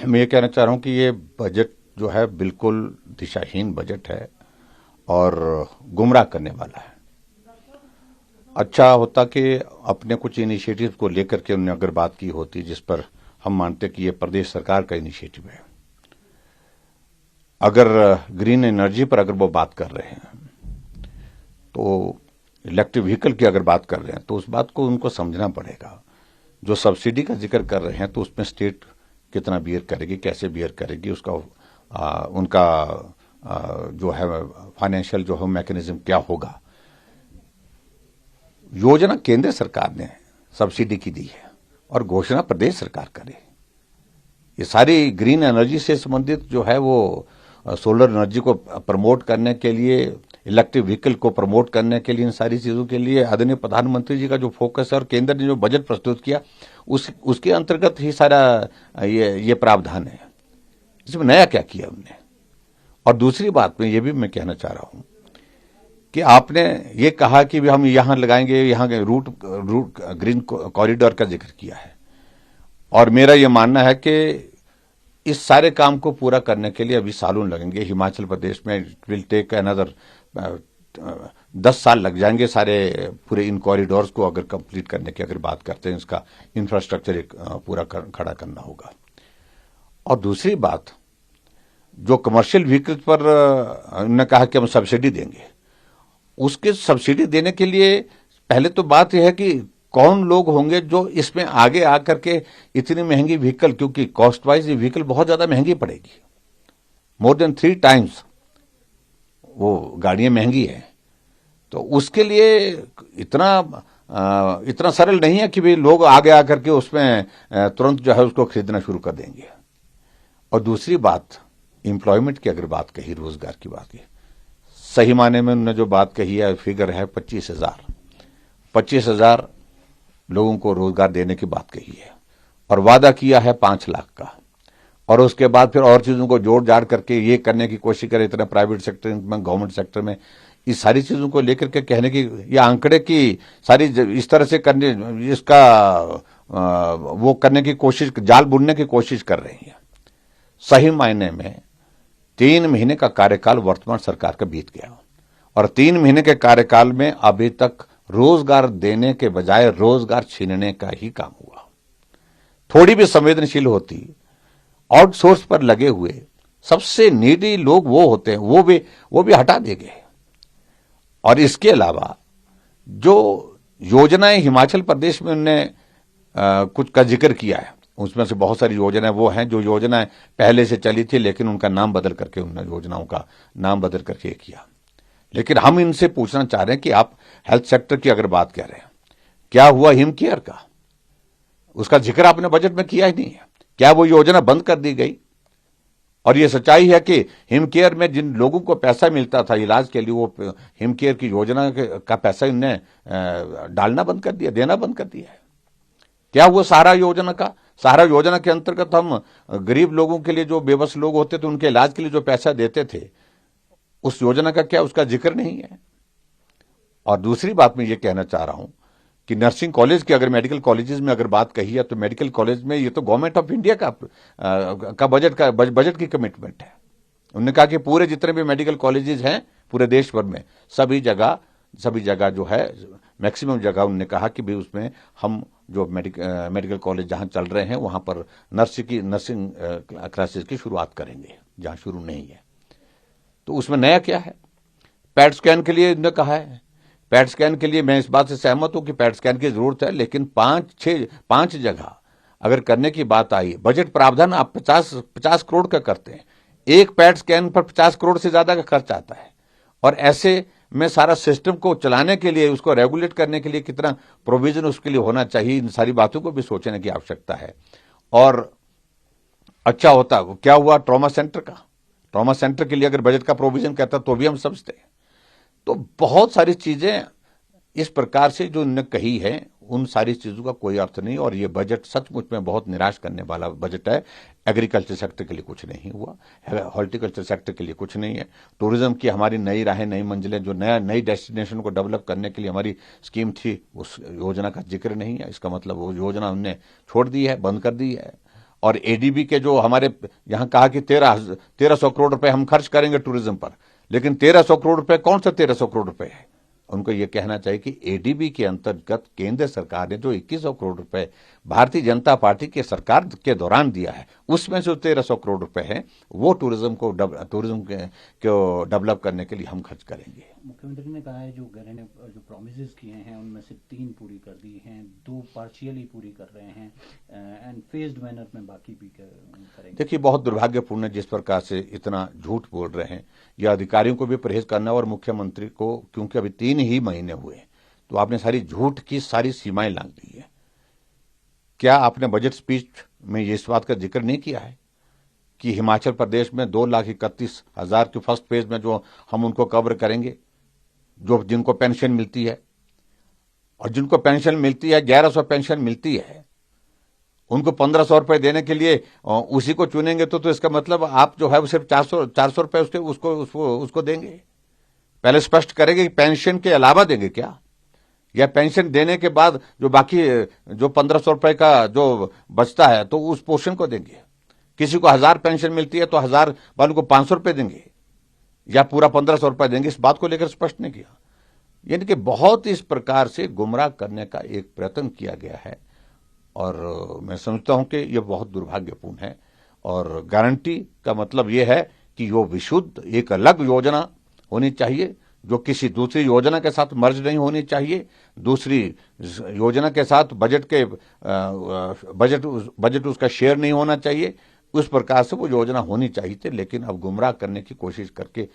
मैं ये कहना चाह रहा हूं कि ये बजट जो है बिल्कुल दिशाहीन बजट है और गुमराह करने वाला है। अच्छा होता कि अपने कुछ इनिशिएटिव को लेकर के उन्होंने अगर बात की होती जिस पर हम मानते कि ये प्रदेश सरकार का इनिशिएटिव है। अगर ग्रीन एनर्जी पर अगर वो बात कर रहे हैं तो इलेक्ट्रिक व्हीकल की अगर बात कर रहे हैं तो उस बात को उनको समझना पड़ेगा। जो सब्सिडी का जिक्र कर रहे हैं तो उसमें स्टेट कितना बियर करेगी, कैसे बियर करेगी, उसका उनका जो है फाइनेंशियल जो है मैकेनिज्म क्या होगा। योजना केंद्र सरकार ने सब्सिडी की दी है और घोषणा प्रदेश सरकार करे। ये सारी ग्रीन एनर्जी से संबंधित जो है वो सोलर एनर्जी को प्रमोट करने के लिए, इलेक्ट्रिक व्हीकल को प्रमोट करने के लिए, इन सारी चीजों के लिए आदरणीय प्रधानमंत्री जी का जो फोकस है और केंद्र ने जो बजट प्रस्तुत किया उसके अंतर्गत ही सारा ये प्रावधान है। इसमें नया क्या किया हमने। और दूसरी बात में ये भी मैं कहना चाह रहा हूं कि आपने ये कहा कि हम यहां लगाएंगे, यहां रूट ग्रीन कॉरिडोर का जिक्र किया है और मेरा ये मानना है कि इस सारे काम को पूरा करने के लिए अभी सालों लगेंगे। हिमाचल प्रदेश में विल टेक अनदर 10 साल लग जाएंगे सारे पूरे इन कॉरिडोर्स को अगर कंप्लीट करने की अगर बात करते हैं। इसका इंफ्रास्ट्रक्चर एक पूरा खड़ा करना होगा। और दूसरी बात, जो कमर्शियल व्हीकल पर उन्होंने कहा कि हम सब्सिडी देंगे, उसके सब्सिडी देने के लिए पहले तो बात यह है कि कौन लोग होंगे जो इसमें आगे आकर के इतनी महंगी व्हीकल, क्योंकि कॉस्ट वाइज ये व्हीकल बहुत ज्यादा महंगी पड़ेगी, मोर देन 3 टाइम्स वो गाड़ियां महंगी हैं। तो उसके लिए इतना सरल नहीं है कि भाई लोग आगे आकर के उसमें तुरंत जो है उसको खरीदना शुरू कर देंगे। और दूसरी बात, एम्प्लॉयमेंट की अगर बात कही, रोजगार की बात की, सही माने में उन्होंने जो बात कही है फिगर है 25,000 लोगों को रोजगार देने की बात कही है और वादा किया है 5 लाख का। और उसके बाद फिर और चीजों को जोड़ जाड़ करके ये करने की कोशिश करे, इतना प्राइवेट सेक्टर में, गवर्नमेंट सेक्टर में, इस सारी चीजों को लेकर के कहने की, ये आंकड़े की सारी इस तरह से करने, इसका वो करने की कोशिश, जाल बुनने की कोशिश कर रही है। सही मायने में 3 महीने का कार्यकाल वर्तमान सरकार का बीत गया और 3 महीने के कार्यकाल में अभी तक रोजगार देने के बजाय रोजगार छीनने का ही काम हुआ। थोड़ी भी संवेदनशील होती, आउटसोर्स पर लगे हुए सबसे नीडी लोग वो होते हैं, वो भी हटा दिए गए। और इसके अलावा जो योजनाएं हिमाचल प्रदेश में उन्होंने कुछ का जिक्र किया है, उसमें से बहुत सारी योजनाएं वो हैं जो योजनाएं पहले से चली थी लेकिन उनका नाम बदल करके, उन्होंने योजनाओं का नाम बदल करके किया। लेकिन हम इनसे पूछना चाह रहे हैं कि आप हेल्थ सेक्टर की अगर बात कर रहे हैं, क्या हुआ हिम केयर का? उसका जिक्र आपने बजट में किया ही नहीं है। क्या वो योजना बंद कर दी गई? और ये सच्चाई है कि हिम केयर में जिन लोगों को पैसा मिलता था इलाज के लिए, वो हिम केयर की योजना का पैसा इनने डालना बंद कर दिया, देना बंद कर दिया है। क्या हुआ सहारा योजना का? सहारा योजना के अंतर्गत हम गरीब लोगों के लिए, जो बेबस लोग होते थे, उनके इलाज के लिए जो पैसा देते थे, उस योजना का क्या, उसका जिक्र नहीं है। और दूसरी बात मैं ये कहना चाह रहा हूं कि नर्सिंग कॉलेज की, अगर मेडिकल कॉलेजेस में अगर बात कही है तो मेडिकल कॉलेज में ये तो गवर्नमेंट ऑफ इंडिया का बजट की कमिटमेंट है। उन्होंने कहा कि पूरे जितने भी मेडिकल कॉलेजेस हैं पूरे देश भर में, सभी जगह जो है, मैक्सिमम जगह उन्होंने कहा कि भी उसमें हम जो मेडिकल कॉलेज जहां चल रहे हैं वहां पर नर्सिंग क्लासेस की शुरुआत करेंगे जहां शुरू नहीं है। तो उसमें नया क्या है? पैट स्कैन के लिए इन्होंने कहा है। पैट स्कैन के लिए मैं इस बात से सहमत हूं कि पैट स्कैन की जरूरत है, लेकिन 5 जगह अगर करने की बात आई, बजट प्रावधान आप 50 करोड़ का करते हैं, एक पैट स्कैन पर 50 करोड़ से ज्यादा का खर्च आता है। और ऐसे में सारा सिस्टम को चलाने के लिए, उसको रेगुलेट करने के लिए कितना प्रोविजन उसके लिए होना चाहिए, इन सारी बातों को भी सोचने की आवश्यकता है। और अच्छा होता क्या हुआ ट्रॉमा सेंटर का? ट्रॉमा सेंटर के लिए अगर बजट का प्रोविजन करता तो भी हम समझते हैं। तो बहुत सारी चीजें इस प्रकार से जो उन्होंने कही है, उन सारी चीजों का कोई अर्थ नहीं। और ये बजट सचमुच में बहुत निराश करने वाला बजट है। एग्रीकल्चर सेक्टर के लिए कुछ नहीं हुआ, हॉर्टिकल्चर सेक्टर के लिए कुछ नहीं है। टूरिज्म की हमारी नई राहें, नई मंजिलें, जो नई डेस्टिनेशन को डेवलप करने के लिए हमारी स्कीम थी, उस योजना का जिक्र नहीं है। इसका मतलब वो योजना उन्होंने छोड़ दी है, बंद कर दी है। और एडीबी के जो हमारे यहां कहा कि 1300 करोड़ रुपए हम खर्च करेंगे टूरिज्म पर, लेकिन 1300 करोड़ रुपए कौन सा 1300 करोड़ रुपए है? उनको यह कहना चाहिए कि एडीबी के अंतर्गत केंद्र सरकार ने जो 2100 करोड़ रुपए भारतीय जनता पार्टी की सरकार के दौरान दिया है, उसमें से 1300 करोड़ रुपए है वो टूरिज्म को डेवलप करने के लिए हम खर्च करेंगे। मुख्यमंत्री ने कहा है जो प्रॉमिसेस किए हैं उनमें से 3 पूरी कर दी हैं, 2 पार्शियली पूरी कर रहे हैं एंड फेज्ड मैनर में बाकी भी करेंगे। देखिए, बहुत दुर्भाग्यपूर्ण है जिस प्रकार से इतना झूठ बोल रहे हैं। यह अधिकारियों को भी परहेज करना और मुख्यमंत्री को, क्योंकि अभी 3 ही महीने हुए तो आपने सारी झूठ की सारी सीमाएं लांघ दी है। क्या आपने बजट स्पीच में इस बात का जिक्र नहीं किया है कि हिमाचल प्रदेश में 2,31,000 के फर्स्ट फेज में जो हम उनको कवर करेंगे, जो जिनको पेंशन मिलती है, और जिनको पेंशन मिलती है 1100 पेंशन मिलती है, उनको 1500 रुपए देने के लिए उसी को चुनेंगे तो इसका मतलब आप जो है वो सिर्फ 400 रुपए उसको देंगे। पहले स्पष्ट करेंगे कि पेंशन के अलावा देंगे क्या, या पेंशन देने के बाद जो बाकी जो 1500 रुपए का जो बचता है तो उस पोर्शन को देंगे। किसी को 1000 पेंशन मिलती है तो 1000 वालों को 500 रुपए देंगे या पूरा 1500 रुपए देंगे, इस बात को लेकर स्पष्ट नहीं किया। यानी कि बहुत इस प्रकार से गुमराह करने का एक प्रयत्न किया गया है और मैं समझता हूं कि यह बहुत दुर्भाग्यपूर्ण है। और गारंटी का मतलब यह है कि वो विशुद्ध एक अलग योजना होनी चाहिए जो किसी दूसरी योजना के साथ मर्ज नहीं होनी चाहिए, दूसरी योजना के साथ बजट उसका शेयर नहीं होना चाहिए। उस प्रकार से वो योजना होनी चाहिए थी, लेकिन अब गुमराह करने की कोशिश करके